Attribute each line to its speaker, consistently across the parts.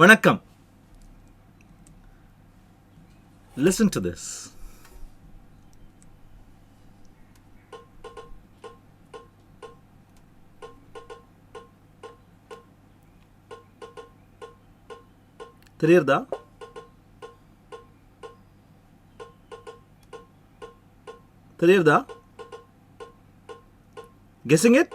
Speaker 1: வணக்கம். Listen to this. தெரியுறதா? தெரியுறதா? Guessing it?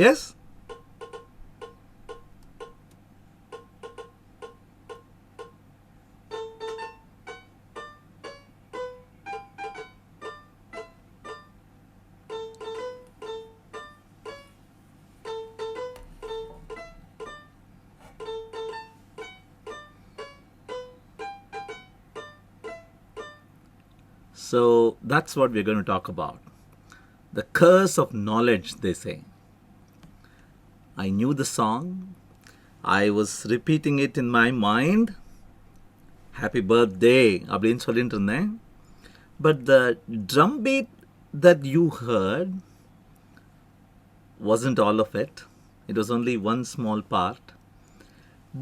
Speaker 1: Yes? So that's what we're going to talk about. The curse of knowledge, they say. I knew the song. I was repeating it in my mind. Happy birthday அப்படின்னு சொல்லிட்டு இருந்தேன். But the drum beat that you heard wasn't all of it. It was only one small part.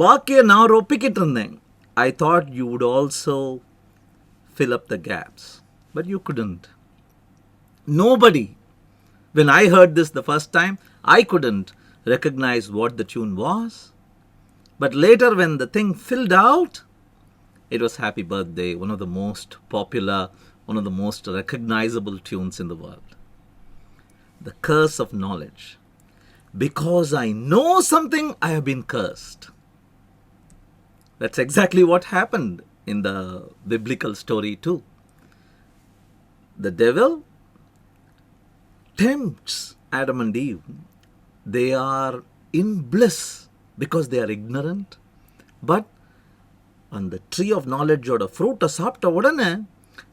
Speaker 1: பாக்கிய நான் ஒப்பிக்கிட்டு இருந்தேன். I thought you would also fill up the gaps. But you couldn't. Nobody. When I heard this the first time, I couldn't recognize what the tune was. But later when the thing filled out, it was Happy Birthday, one of the most popular, one of the most recognizable tunes in the world. The curse of knowledge. Because I know something, I have been cursed. That's exactly what happened in the biblical story too. The devil tempts Adam and Eve. They are in bliss because they are ignorant. But on the tree of knowledge or the fruit சாப்பிட்ட உடனே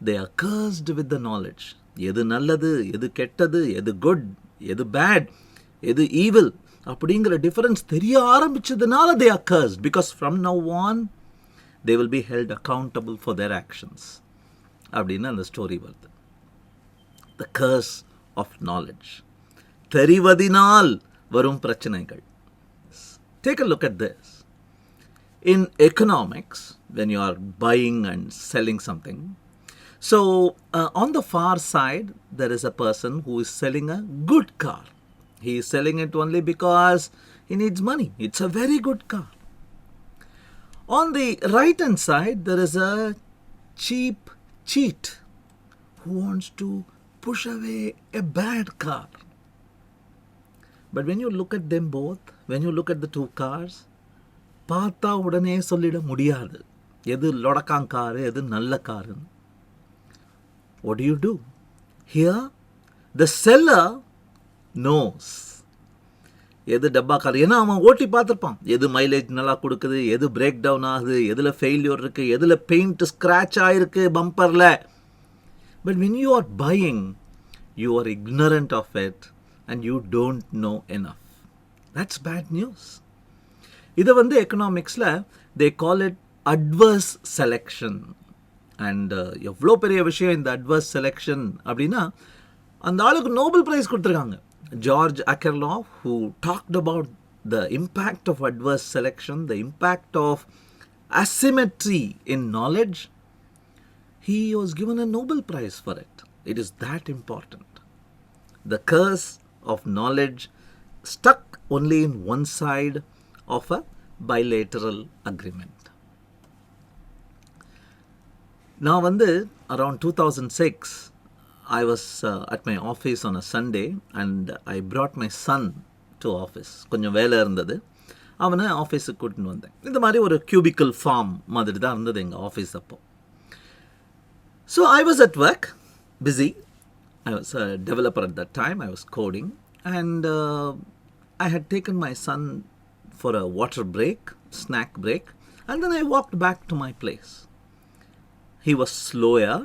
Speaker 1: they are cursed with the knowledge. எது நல்லது, எது கெட்டது, எது good, எது bad, எது evil அப்படிங்கிற டிஃபரன்ஸ் தெரிய ஆரம்பிச்சதுனால they are cursed because from now on they will be held accountable for their actions. அப்படின்னு அந்த ஸ்டோரி வருது. The curse of knowledge. தெரிவதினால் வரும் பிரச்சனைகள். Take a look at this. In economics, when you are buying and selling something, so on the far side, there is a person who is selling a good car. He is selling it only because he needs money. It's a very good car. On the right hand side, there is a cheap cheat who wants to push away a bad car. But when you look at them both, when you look at the two cars, பார்த்தா உடனே சொல்லிட முடியாது எது லொடக்காங் car எது நல்ல காருன்னு. What do you do? Here, the seller knows எது டப்பா car. ஏன்னா அவன் ஓட்டி பார்த்துருப்பான் எது மைலேஜ் நல்லா கொடுக்குது, எது பிரேக் டவுன் ஆகுது, எதில் ஃபெயில்யூர் இருக்குது, எதில் பெயிண்ட் ஸ்க்ராட்ச் ஆகிருக்கு பம்பரில். But when you are buying, you are ignorant of it and you don't know enough. That's bad news. இதை வந்து எக்கனாமிக்ஸில் they call it adverse selection. And எவ்வளோ பெரிய விஷயம் இந்த adverse selection அப்படின்னா அந்த ஆளுக்கு நோபல் ப்ரைஸ் கொடுத்துருக்காங்க. George Akerlof, who talked about the impact of adverse selection, the impact of asymmetry in knowledge, he was given a Nobel Prize for it. It is that important. The curse of knowledge stuck only in one side of a bilateral agreement. Now, around 2006, I was at my office on a Sunday and I brought my son to office. கொஞ்சம் வேலை இருந்தது, அவனை ஆஃபீஸுக்கு கூட்டின்னு வந்தேன். இந்த மாதிரி ஒரு கியூபிக்கல் ஃபார்ம் மாதிரி தான் இருந்தது எங்கள் ஆஃபீஸ் அப்போ. So I was at work, busy. I was a developer at that time. I was coding and I had taken my son for a water break, snack break, and then I walked back to my place. He was slower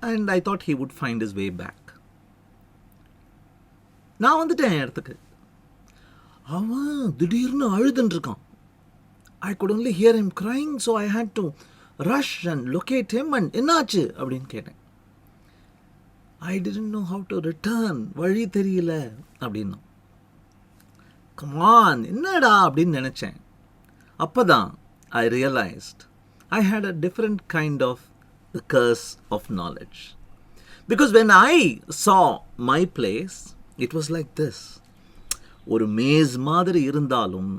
Speaker 1: and I thought he would find his way back. நான் வந்துட்டேன் இடத்துக்கு. அவன் திடீர்னு அழுதுன்னு இருக்கான். I could only hear him crying, so I had to rush and locate him and என்னாச்சு அப்படின்னு கேட்டேன். I didn't know how to return. வழி தெரியல அப்படின்னா. Come on, என்னடா அப்படின்னு நினைச்சேன். அப்பதான் I realized I had a different kind of the curse of knowledge. Because when I saw my place, it was like this. ஒரு மேஸ் மாதிரி இருந்தாலும்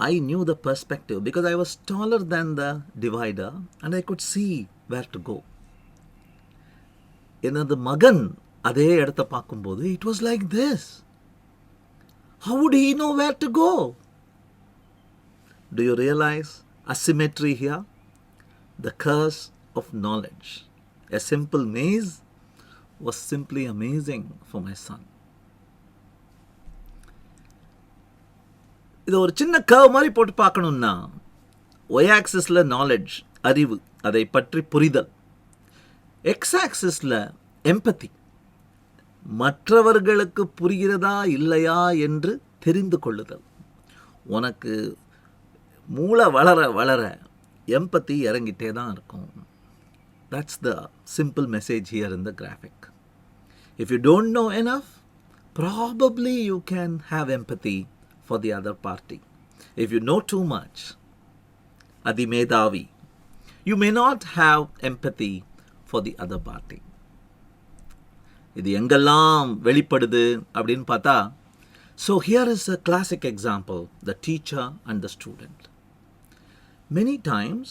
Speaker 1: I knew the perspective because I was taller than the divider and I could see where to go. எனது மகன் அதே இடத்தை பார்க்கும்போது it was like this. How would he know where to go? Do you realize asymmetry here? The curse of knowledge. A simple maze was simply amazing for my son. இது ஒரு சின்ன curve மாதிரி போட்டு பார்க்கணும்னா ஒய் ஆக்சிஸில் நாலேஜ் அறிவு அதை பற்றி புரிதல், எக்ஸ் ஆக்சிஸில் எம்பத்தி மற்றவர்களுக்கு புரிகிறதா இல்லையா என்று தெரிந்து கொள்ளுதல். உனக்கு மூளை வளர வளர எம்பத்தி இறங்கிட்டே தான் இருக்கும். That's the simple message here in the graphic. If you don't know enough, probably you can have empathy for the other party. If you know too much, Adimedavi, you may not have empathy for the other party. இது எங்கெல்லாம் வெளிப்படுது அப்படின்னு பார்த்தா, so here is a classic example, the teacher and the student. Many times,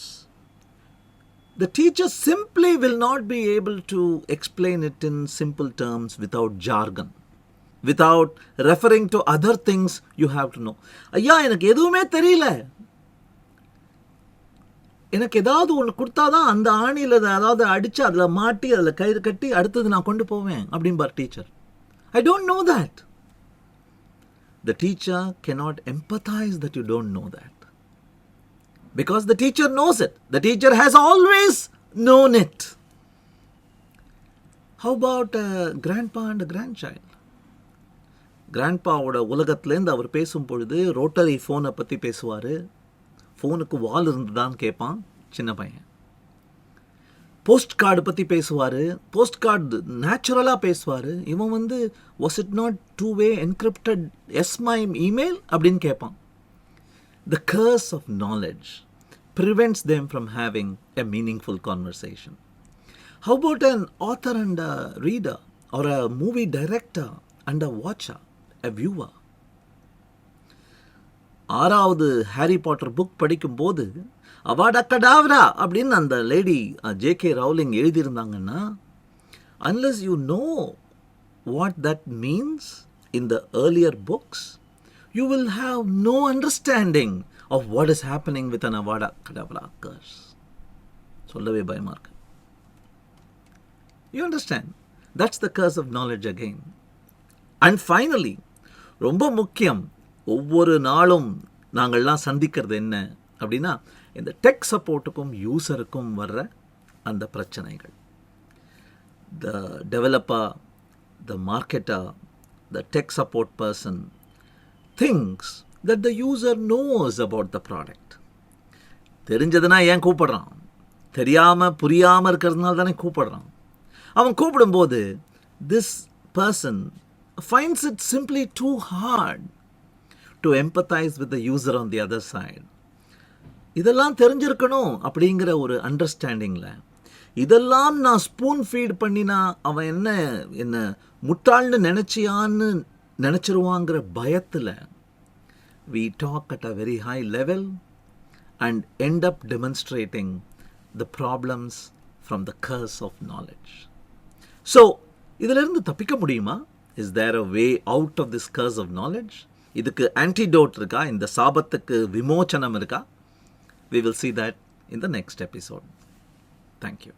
Speaker 1: the teacher simply will not be able to explain it in simple terms without jargon, without referring to other things you have to know. ஐயா எனக்கு எதுவுமே தெரியல, எனக்கு ஏதாவது ஒன்று கொடுத்தாதான் அந்த ஆணியில் அதாவது அடித்து அதில் மாட்டி அதில் கயிறு கட்டி அடுத்தது நான் கொண்டு போவேன் அப்படின்பார் teacher. I don't know that. The teacher cannot empathize that you don't know that. Because the teacher knows it. The teacher has always known it. How about a grandpa and a grandchild? கிராண்ட்பாவோட உலகத்துலேருந்து அவர் பேசும் பொழுது rotary ஃபோனை பற்றி பேசுவார். ஃபோனுக்கு வால் இருந்துதான்னு கேட்பான் சின்ன பையன். Post card பற்றி பேசுவார். போஸ்ட் கார்டு நேச்சுரலாக பேசுவார். இவன் was it not two way encrypted is my email அப்படின்னு கேட்பான். The curse of knowledge prevents them from having a meaningful conversation. How about an author and a reader, or a movie director and a watcher, a viewer? ஆறாவது Harry Potter book படிக்கும்போது avada kedavra அப்படின்னு அந்த lady J K. Rowling எழுதியிருந்தாங்கன்னா, unless you know what that means in the earlier books, you will have no understanding of what is happening with an avada kedavra curse. சொல்லவே பயமா இருக்கு. You understand? That's the curse of knowledge again. And finally, ரொம்ப முக்கியம், ஒவ்வொரு நாளும் நாங்கள்லாம் சந்திக்கிறது என்ன அப்படின்னா, இந்த டெக் சப்போர்ட்டுக்கும் யூசருக்கும் வர்ற அந்த பிரச்சனைகள். The developer, the marketer, the tech support person thinks that the user knows about the product. தெரிஞ்சதுன்னா ஏன் கூப்பிடுறான்? தெரியாமல் புரியாமல் இருக்கிறதுனால தானே கூப்பிடுறான். அவன் கூப்பிடும்போது this person finds it simply too hard to empathize with the user on the other side. இதெல்லாம் தெரிஞ்சிருக்கணும் அப்படிங்கிற ஒரு அண்டர்ஸ்டாண்டிங்கில், இதெல்லாம் நான் ஸ்பூன் ஃபீட் பண்ணினா அவன் என்ன முட்டாள்னு நினச்சியான்னு நினச்சிருவாங்கிற பயத்தில் we talk at a very high level and end up demonstrating the problems from the curse of knowledge. So, இதிலிருந்து தப்பிக்க முடியுமா? Is there a way out of this curse of knowledge? இதுக்கு antidote இருக்கா? இந்த சாபத்துக்கு விமோச்சனம் இருக்கா? We will see that in the next episode. Thank you.